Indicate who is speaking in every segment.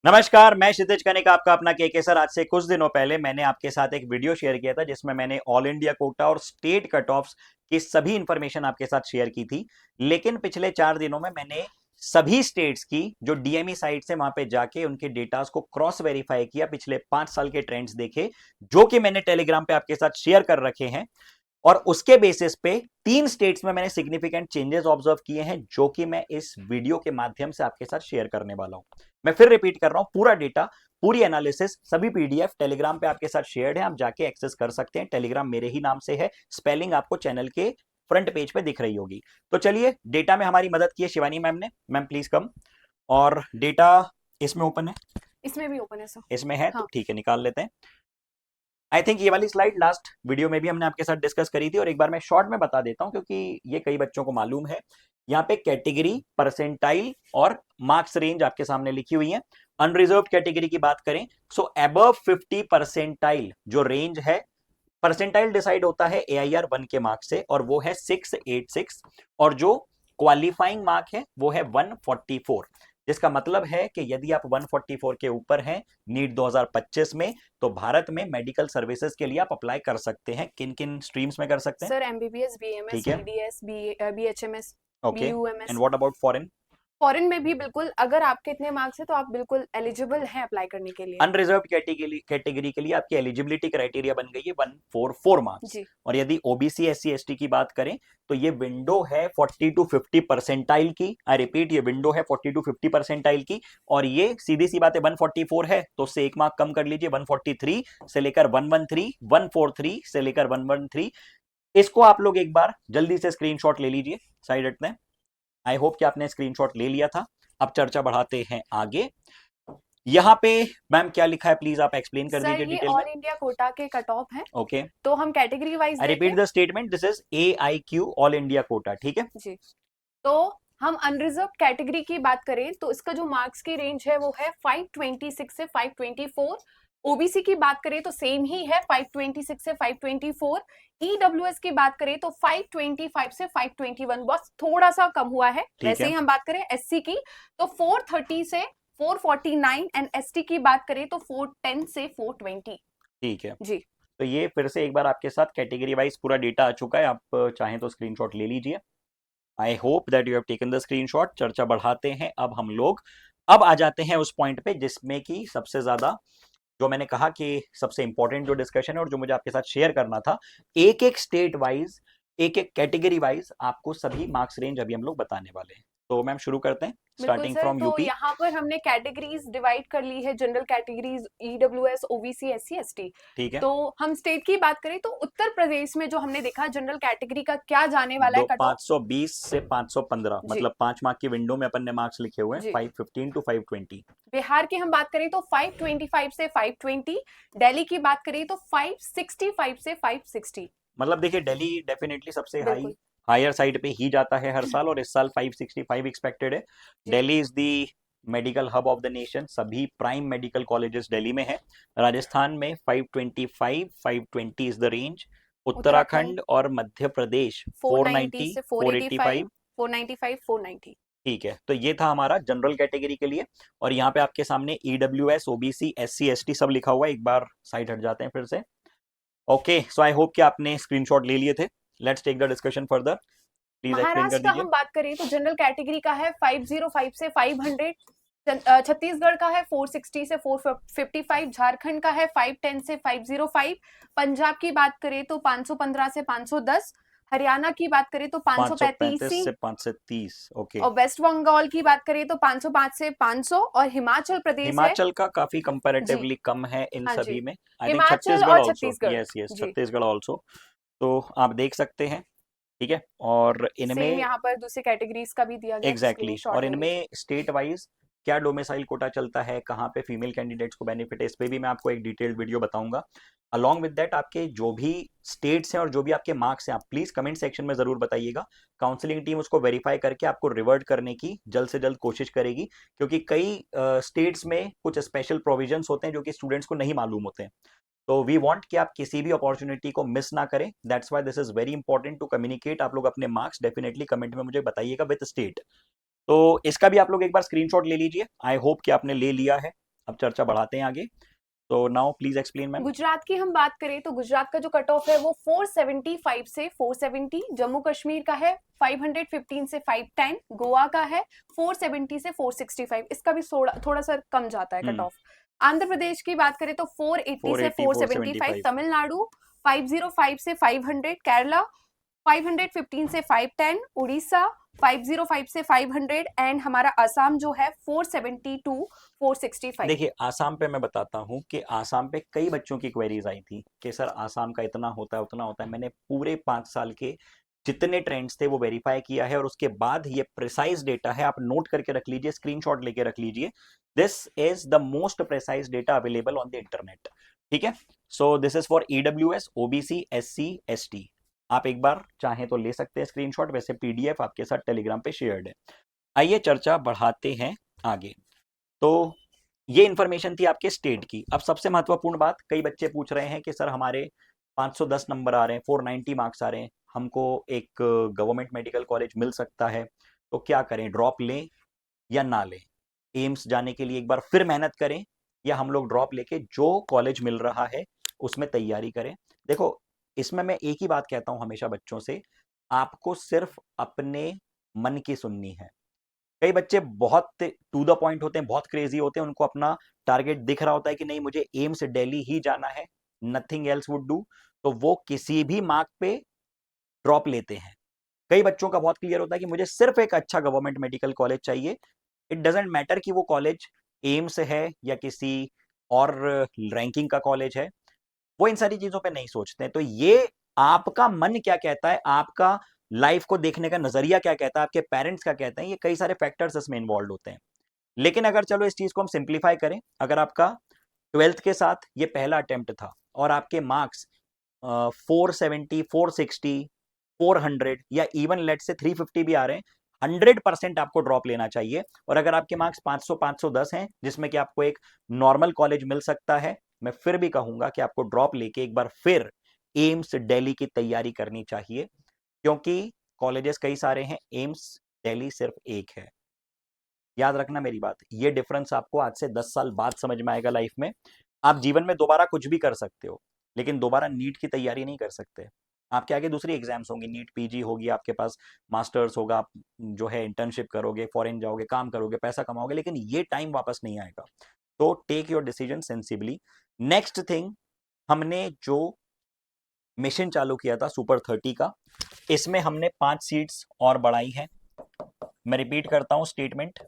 Speaker 1: नमस्कार, मैं क्षितिज कनिक, आपका अपना केके सर। आज से कुछ दिनों पहले मैंने आपके साथ एक वीडियो शेयर किया था जिसमें मैंने ऑल इंडिया कोटा और स्टेट कट ऑफ्स की सभी इंफॉर्मेशन आपके साथ शेयर की थी। लेकिन पिछले 4 दिनों में मैंने सभी स्टेट्स की जो डीएमई साइट से वहां पे जाके उनके डेटास को क्रॉस वेरीफाई किया, पिछले 5 साल के ट्रेंड्स देखे जो कि मैंने टेलीग्राम पे आपके साथ शेयर कर रखे हैं। और उसके बेसिस पे 3 स्टेट्स में मैंने सिग्निफिकेंट चेंजेस ऑब्जर्व किए हैं जो कि मैं इस वीडियो के माध्यम से आपके साथ शेयर करने वाला हूं। मैं फिर रिपीट कर रहा हूं, पूरा डेटा, पूरी एनालिसिस, सभी पीडीएफ टेलीग्राम पे आपके साथ शेयर्ड है, आप जाके एक्सेस कर सकते हैं। टेलीग्राम मेरे ही नाम से है, स्पेलिंग आपको चैनल के फ्रंट पेज पे दिख रही होगी। तो चलिए, डेटा में हमारी मदद की है शिवानी मैम ने। Ma'am please come. और डेटा इसमें ओपन है,
Speaker 2: इसमें भी ओपन है सर।
Speaker 1: इसमें है तो
Speaker 2: हाँ।
Speaker 1: ठीक है, निकाल लेते हैं। आई थिंक ये वाली स्लाइड लास्ट वीडियो में भी हमने आपके साथ डिस्कस करी थी और एक बार मैं शॉर्ट में बता देता हूं क्योंकि ये कई बच्चों को मालूम है। यहाँ पे कैटेगरी, परसेंटाइल और मार्क्स रेंज आपके सामने लिखी हुई है। अनरिजर्व कैटेगरी की बात करें सो अबव 50 परसेंटाइल जो रेंज है, परसेंटाइल डिसाइड होता है AIR 1 के मार्क्स से और वो है 686। और जो क्वालिफाइंग मार्क है वो है 144, जिसका मतलब है कि यदि आप 144 के ऊपर हैं नीट 2025 में, तो भारत में मेडिकल सर्विसेज के लिए आप अप्लाई कर सकते हैं। किन किन स्ट्रीम्स में कर सकते हैं?
Speaker 2: सर MBBS BMS
Speaker 1: ठीक है,
Speaker 2: BDS BHMS
Speaker 1: okay. And
Speaker 2: BUMS।
Speaker 1: What about foreign?
Speaker 2: Foreign में भी बिल्कुल, अगर आपके इतने मार्क्स है तो आप बिल्कुल एलिजिबल हैं अप्लाई करने के लिए।
Speaker 1: अनरिजर्व कैटेगरी के लिए आपकी एलिजिबिलिटी क्राइटेरिया बन गई है 144 मार्क्स।
Speaker 2: जी।
Speaker 1: और यदि ओबीसी SC ST की बात करें तो ये विंडो है 40 टू 50 परसेंटाइल की। आई रिपीट, ये विंडो है 40 टू 50 परसेंटाइल की। और ये सीधी सी बात है, 144 है तो उससे एक मार्क कम कर लीजिए, 143 से लेकर 113, 143 से लेकर 113। इसको आप लोग एक बार जल्दी से स्क्रीनशॉट ले लीजिए। साइड हटते हैं। आई होप कि आपने स्क्रीनशॉट ले लिया था। अब चर्चा बढ़ाते हैं आगे। यहां पे मैम क्या लिखा है, प्लीज आप एक्सप्लेन कर
Speaker 2: सर
Speaker 1: दीजिए
Speaker 2: ये
Speaker 1: डिटेल में।
Speaker 2: ऑल इंडिया कोटा के कट ऑफ है,
Speaker 1: ओके,
Speaker 2: तो हम कैटेगरी वाइज
Speaker 1: आई
Speaker 2: देखें।
Speaker 1: Repeat the statement, this is AIQ all India quota, ठीक है।
Speaker 2: जी। तो हम अनरिजर्व कैटेगरी की बात करें तो इसका जो मार्क्स की रेंज है वो है 526 से 524। ओबीसी की बात करें तो सेम ही है, 526 से 524। ईडब्ल्यूएस की बात करें तो 525 से 521, बस थोड़ा सा कम हुआ है।
Speaker 1: ठीक
Speaker 2: वैसे
Speaker 1: है,
Speaker 2: ही हम बात करें एससी की तो 430 से 449, एंड एसटी की बात करें तो 410 से 420।
Speaker 1: ठीक है।
Speaker 2: जी।
Speaker 1: तो ये फिर से एक बार आपके साथ कैटेगरी वाइज पूरा डेटा आ चुका है, आप चाहें तो स्क्रीनशॉट ले लीजिए। I hope that you have taken the screenshot. चर्चा बढ़ाते हैं अब हम लोग। अब आ जाते हैं उस पॉइंट पे जिसमें कि सबसे ज्यादा, जो मैंने कहा कि सबसे इंपॉर्टेंट जो डिस्कशन है और जो मुझे आपके साथ शेयर करना था, एक एक स्टेट वाइज, एक एक कैटेगरी वाइज आपको सभी मार्क्स रेंज अभी हम लोग बताने वाले हैं। तो मैम शुरू करते हैं,
Speaker 2: बिल्कुल
Speaker 1: स्टार्टिंग
Speaker 2: सर,
Speaker 1: फ्रॉम
Speaker 2: तो
Speaker 1: यूपी।
Speaker 2: यहाँ पर हमने कैटेगरीज डिवाइड कर ली है, general categories EWS OBC SC ST.
Speaker 1: ठीक है,
Speaker 2: तो हम स्टेट की बात करें तो उत्तर प्रदेश में जो हमने देखा जनरल कैटेगरी का क्या जाने वाला है
Speaker 1: दो
Speaker 2: कट ऑफ।
Speaker 1: 520 से 515,
Speaker 2: जी।
Speaker 1: मतलब 5 मार्क की विंडो में अपन ने मार्क्स लिखे हुए हैं,
Speaker 2: जी।
Speaker 1: 515 टू 520।
Speaker 2: बिहार की हम बात करें तो 525 से 520। दिल्ली की बात करें तो 565 से 560।
Speaker 1: मतलब देखिए, दिल्ली डेफिनेटली सबसे
Speaker 2: बिल्कुल।
Speaker 1: हायर साइड पे ही जाता है हर साल, और इस साल 565 एक्सपेक्टेड है।
Speaker 2: जी।
Speaker 1: Delhi is the medical hub of the nation, सभी प्राइम मेडिकल कॉलेजेस दिल्ली में है। राजस्थान में 525, 520 is the range.
Speaker 2: Uttarakhand
Speaker 1: Uttarakhand और मध्य प्रदेश
Speaker 2: 490
Speaker 1: 490,
Speaker 2: से 485,
Speaker 1: 485।
Speaker 2: 495 490।
Speaker 1: ठीक है, तो ये था हमारा जनरल कैटेगरी के लिए। और यहाँ पे आपके सामने EWS OBC SC ST सब लिखा हुआ है। एक बार साइड हट जाते हैं फिर से। ओके, सो आई होप कि आपने स्क्रीनशॉट ले लिए थे। Let's take the discussion further, please explain कर
Speaker 2: महाराष्ट्र का
Speaker 1: दीजिए।
Speaker 2: हम बात करें तो जनरल कैटेगरी का है 505 से 500। छत्तीसगढ़ का है 460 से 455। झारखंड का है 510 से 505। पंजाब की बात करें तो 515 से 510। हरियाणा की बात करें तो 535।
Speaker 1: 535 से 530, ओके।
Speaker 2: और वेस्ट बंगाल की बात करें तो 505 से 500। और हिमाचल प्रदेश है।
Speaker 1: हिमाचल का काफी
Speaker 2: जी।
Speaker 1: कंपैरेटिवली कम है इन
Speaker 2: हाँ जी।
Speaker 1: सभी में। आई थिंक
Speaker 2: हिमाचल
Speaker 1: छत्तीसगढ़
Speaker 2: और
Speaker 1: ऑल्सो,
Speaker 2: छत्तीसगढ़।
Speaker 1: यस यस,
Speaker 2: जी।
Speaker 1: छत्तीसगढ़ ऑल्सो। तो आप देख सकते हैं, ठीक है। और
Speaker 2: सेम
Speaker 1: इनमें
Speaker 2: यहाँ पर दूसरी कैटेगरीज का भी दिया गया, जिसके लिए
Speaker 1: एग्जैक्टली
Speaker 2: शॉर्ट
Speaker 1: और
Speaker 2: ले लीजिए।
Speaker 1: इनमें स्टेट वाइज क्या डोमिसाइल कोटा चलता है, कहाँ पे फीमेल कैंडिडेट्स को बेनिफिट है, इस पे भी मैं आपको एक डिटेल्ड वीडियो बताऊंगा। अलॉन्ग विद दैट, आपके जो भी स्टेट्स हैं और जो भी आपके मार्क्स हैं, आप प्लीज कमेंट सेक्शन में जरूर बताइएगा। काउंसलिंग टीम उसको वेरीफाई करके आपको रिवर्ट करने की जल्द से जल्द कोशिश करेगी, क्योंकि कई स्टेट्स में कुछ स्पेशल प्रोविजंस होते हैं जो कि स्टूडेंट्स को नहीं मालूम होते हैं। तो वी वांट कि आप किसी भी अपॉर्चुनिटी को मिस ना करें। That's why this is very important to communicate. आप लोग अपने मार्क्स डेफिनेटली कमेंट में मुझे बताइएगा विद स्टेट। तो इसका भी आप लोग एक बार स्क्रीनशॉट ले लीजिए। आई होप कि आपने ले लिया है। अब चर्चा बढ़ाते हैं आगे। तो now please explain ma'am.
Speaker 2: Gujarat की हम बात करें तो गुजरात का जो कट ऑफ है वो 475 से 470, जम्मू कश्मीर का है 515 से 510, गोवा का है 470 से 465, इसका भी थोड़ा सा कम जाता है कट ऑफ। आंध्र प्रदेश की बात करें तो 480 से 475, तमिलनाडु 505 से 500, केरला 515 से 510, उड़ीसा 505 से 500 एंड हमारा असम जो है 470 टू 465।
Speaker 1: देखिए आसाम पे मैं बताता हूँ कि आसाम पे कई बच्चों की क्वेरीज आई थी कि सर आसाम का इतना होता है उतना होता है। मैंने पूरे 5 साल के जितने ट्रेंड्स थे वो वेरीफाई किया है और उसके बाद ये प्रिसाइज डेटा है, आप नोट करके रख लीजिए, स्क्रीनशॉट लेके रख लीजिए। This is the most precise data available on the internet. ठीक है, so this is for EWS, OBC, SC, ST. आप एक बार चाहें तो ले सकते हैं स्क्रीनशॉट, वैसे पीडीएफ आपके साथ टेलीग्राम पे शेयर्ड है। आइए चर्चा बढ़ाते हैं आगे। तो ये इंफॉर्मेशन थी आपके स्टेट की। अब सबसे महत्वपूर्ण बात, कई बच्चे पूछ रहे हैं कि सर हमारे 510 नंबर आ रहे हैं, 490 मार्क्स आ रहे हैं, हमको एक गवर्नमेंट मेडिकल कॉलेज मिल सकता है, तो क्या करें, ड्रॉप लें या ना लें? एम्स जाने के लिए एक बार फिर मेहनत करें या हम लोग ड्रॉप लेके जो कॉलेज मिल रहा है उसमें तैयारी करें? देखो इसमें मैं एक ही बात कहता हूं हमेशा बच्चों से, आपको सिर्फ अपने मन की सुननी है। कई बच्चे बहुत टू द पॉइंट होते हैं, बहुत क्रेजी होते हैं, उनको अपना टारगेट दिख रहा होता है कि नहीं मुझे एम्स दिल्ली ही जाना है, नथिंग एल्स वुड डू, तो वो किसी भी मार्क पे ड्रॉप लेते हैं। कई बच्चों का बहुत क्लियर होता है कि मुझे सिर्फ एक अच्छा गवर्नमेंट मेडिकल कॉलेज चाहिए, इट डजेंट मैटर कि वो कॉलेज एम्स है या किसी और रैंकिंग का कॉलेज है, वो इन सारी चीजों पे नहीं सोचते हैं। तो ये आपका मन क्या कहता है, आपका लाइफ को देखने का नजरिया क्या कहता है, आपके पेरेंट्स क्या कहते हैं, ये कई सारे फैक्टर्स इसमें इन्वॉल्व होते हैं। लेकिन अगर चलो इस चीज को हम सिंप्लीफाई करें, अगर आपका 12th के साथ ये पहला अटेम्प्ट था और आपके मार्क्स 470, 460, 400 या इवन लेट से 350 भी आ रहे हैं, 100% आपको ड्रॉप लेना चाहिए। और अगर आपके मार्क्स 500, 510 हैं जिसमें कि आपको एक नॉर्मल कॉलेज मिल सकता है, मैं फिर भी कहूंगा कि आपको ड्रॉप लेके एक बार फिर एम्स दिल्ली की तैयारी करनी चाहिए, क्योंकि कॉलेजेस कई सारे हैं, एम्स दिल्ली सिर्फ एक है। याद रखना मेरी बात, ये डिफरेंस आपको आज से 10 साल बाद समझ में आएगा लाइफ में। आप जीवन में दोबारा कुछ भी कर सकते हो, लेकिन दोबारा नीट की तैयारी नहीं कर सकते। आपके आगे दूसरी एग्जाम्स होंगी, नीट पीजी होगी, आपके पास मास्टर्स होगा, आप जो है इंटर्नशिप करोगे, फॉरेन जाओगे, काम करोगे, पैसा कमाओगे, लेकिन ये टाइम वापस नहीं आएगा। तो take your decision sensibly. Next thing, हमने जो मिशन चालू किया था सुपर 30 का, इसमें हमने 5 सीट्स और बढ़ाई हैं। मैं रिपीट करता हूं स्टेटमेंट,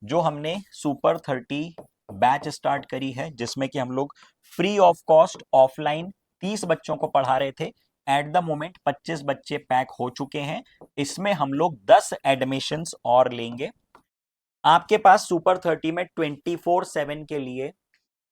Speaker 1: जो हमने सुपर 30 बैच स्टार्ट करी है जिसमें कि हम लोग फ्री ऑफ कॉस्ट ऑफलाइन 30 बच्चों को पढ़ा रहे थे, एट द मोमेंट 25 बच्चे पैक हो चुके हैं। इसमें हम लोग 10 एडमिशंस और लेंगे। आपके पास सुपर 30 में 24/7 के लिए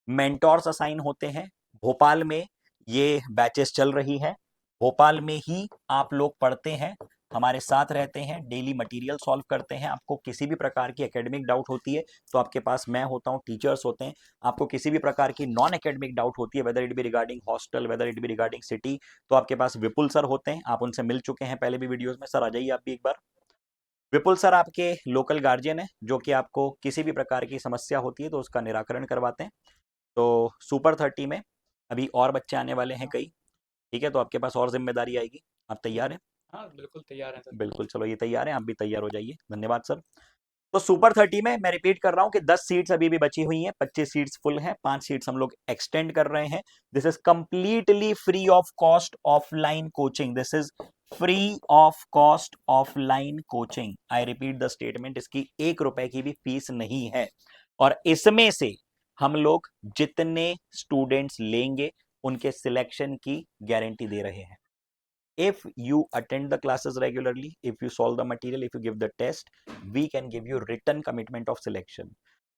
Speaker 1: मेंटोर्स असाइन होते हैं। भोपाल में ये बैचेस चल रही है, भोपाल में ही आप लोग पढ़ते हैं, हमारे साथ रहते हैं, डेली मटेरियल सॉल्व करते हैं। आपको किसी भी प्रकार की एकेडमिक डाउट होती है तो आपके पास मैं होता हूँ, टीचर्स होते हैं। आपको किसी भी प्रकार की नॉन एकेडमिक डाउट होती है, whether it be regarding hostel, whether it be regarding city, तो आपके पास विपुल सर होते हैं। आप उनसे मिल चुके हैं पहले भी वीडियोस में, सर आ जाइए आप भी एक बार। विपुल सर आपके लोकल गार्जियन है, जो कि आपको किसी भी प्रकार की समस्या होती है तो उसका निराकरण करवाते हैं। तो सुपर 30 में अभी और बच्चे आने वाले हैं कई, ठीक है, तो आपके पास और जिम्मेदारी आएगी। आप तैयार हैं?
Speaker 3: हाँ, बिल्कुल तैयार हैं सर।
Speaker 1: बिल्कुल, चलो ये तैयार हैं, आप भी तैयार हो जाइए। धन्यवाद सर। तो सुपर 30 में मैं रिपीट कर रहा हूं कि 10 सीट्स अभी भी बची हुई हैं, 25 सीट्स फुल हैं, 5 सीट्स हम लोग एक्सटेंड कर रहे हैं। This is completely free of cost offline coaching, this is free of cost offline coaching. I repeat the statement, इसकी 1 रुपए की भी फीस नहीं है। और इसमें से हम लोग जितने स्टूडेंट्स लेंगे उनके सिलेक्शन की गारंटी दे रहे हैं। If you attend the classes regularly, if you solve the material, if you give the test, we can give you written commitment of selection.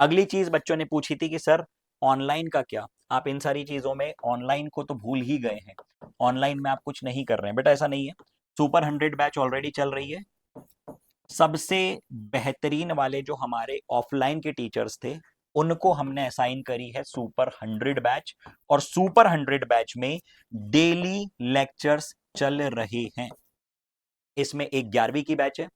Speaker 1: अगली चीज बच्चों ने पूछी थी कि सर ऑनलाइन का क्या? आप इन सारी चीजों में ऑनलाइन को तो भूल ही गए हैं, ऑनलाइन में आप कुछ नहीं कर रहे हैं। बेटा ऐसा नहीं है, सुपर 100 बैच ऑलरेडी चल रही है। सबसे बेहतरीन वाले जो हमारे ऑफलाइन के टीचर्स थे उनको हमने असाइन करी है सुपर 100 बैच, और सुपर 100 बैच में डेली लेक्चर्स चल रहे हैं। इसमें एक 11वीं की बैच है,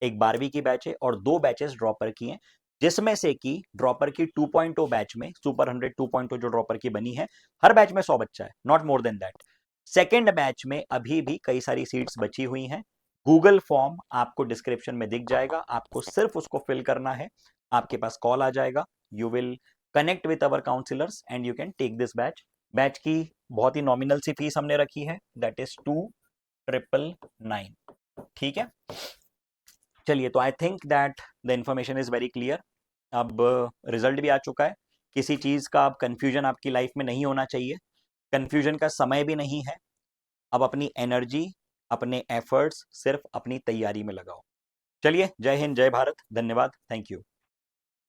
Speaker 1: एक 12वीं की बैच है और 2 बैचेस ड्रॉपर की हैं। जिसमें से कि ड्रॉपर की 2.0 बैच में, सुपर 100 2.0 जो ड्रॉपर की बनी है, हर बैच में 100 बच्चा है, not more than that. Second batch में अभी भी कई सारी सीट्स बची हुई हैं। गूगल फॉर्म आपको डिस्क्रिप्शन में दिख जाएगा, आपको सिर्फ उसको फिल करना है, आपके पास कॉल आ जाएगा, you will connect with our counsellors and you can take this batch. Batch की बहुत ही नॉमिनल सी फीस हमने रखी है, दैट इज 2,999। ठीक है, चलिए, तो I think that the information is very clear. अब रिजल्ट भी आ चुका है, किसी चीज़ का अब कंफ्यूजन आपकी लाइफ में नहीं होना चाहिए, कंफ्यूजन का समय भी नहीं है। अब अपनी एनर्जी, अपने एफर्ट्स सिर्फ अपनी तैयारी में लगाओ। चलिए, जय हिंद, जय भारत, धन्यवाद, थैंक यू।